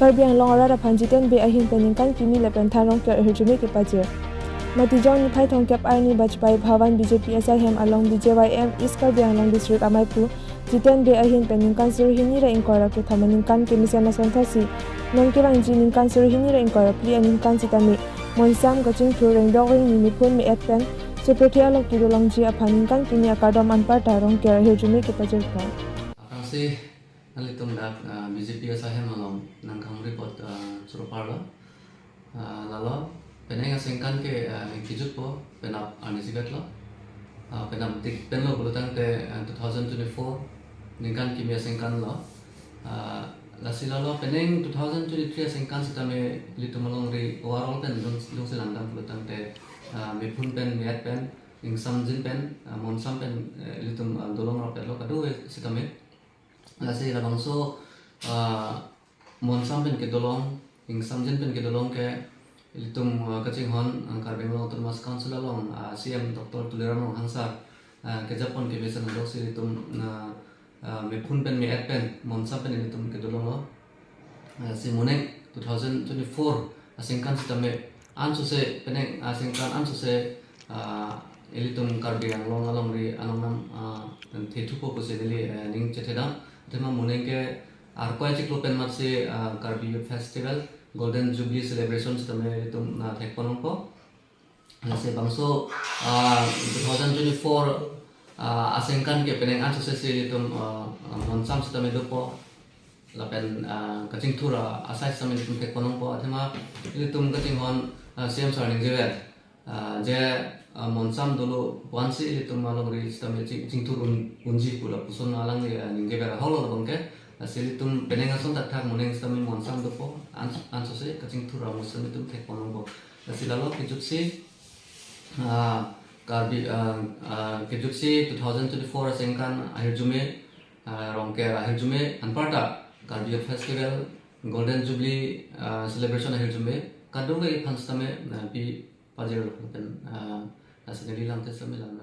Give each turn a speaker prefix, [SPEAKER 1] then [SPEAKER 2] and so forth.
[SPEAKER 1] Karbiang long arara panjiten be ahin peningkan kimi lepen tharong ker herjume ke paje. Matijong ni phai thong kep aini Bajpai Bhawan BJP SIM along BJYM East Karbiang Long District Amaipu jiten be ahin peningkan surhini ra inkora ke thamaningkan ke misana sonthasi nongkirang jiningkan surhini ra inkora pli aningkan sitami monsam gaching thur rengdoging ni mipun mi etpen seperti alok kidolong ji aphaningkan kimi akadom anpar tarong ker herjume ke paje ka.
[SPEAKER 2] Akangsi nalitung dak BJP SIM along nangkang report suruparla lalo peneng asingkan ke kijut po penap anisigat lo penap tik penlo bulutang te 2024 ningkan kimi asingkan lo lasila lo peneng 2023 asingkan sitame litumalong ri warol pen dong silandang bulutang te mipun pen miat pen ingsam jin pen monsam pen litum dolong ro lo kadu sitame lasila bangso monsam pen ke dolong ingsam jin pen ke dolong ke litum kacing hon Karbiang Long Autonomous Council along CM Dr. Tulirano Hangsar ke Japon ke besan dok si litum mepun pen miat pen monsam pen litum ke dolong lo si muneng 2024 asingkan sitame ansu se peneng asingkan ansu se litum Karbiang Long along ri anonam thetupo ko se dili ning chetedam tema muneng ke arkoi chiklo pen mat se Karbi Youth Festival Golden Jubilee Celebration sitame itu thekponong po se bangso 2024 asingkan ke peneng ansu se itu monsam sitame do po lapen kacing thura asai sitame itu thekponong po thema itu kacing hon CM sarning jewer je monsam dulu wansi itu malong ri sitame cing turun unji pula puson alang ya ninggebera holo bangke silitum penenga son tak muneng sitame monsam do po anso se kacing thura musan itu thekponong po silalo kijutsi Karbi kijutsi 2024 asingkan akhir jume rongke akhir jume anparta Karbi Youth Festival Golden Jubilee Celebration akhir jume kadung ke pan sitame pi pajer pen asine dilam te sitame lam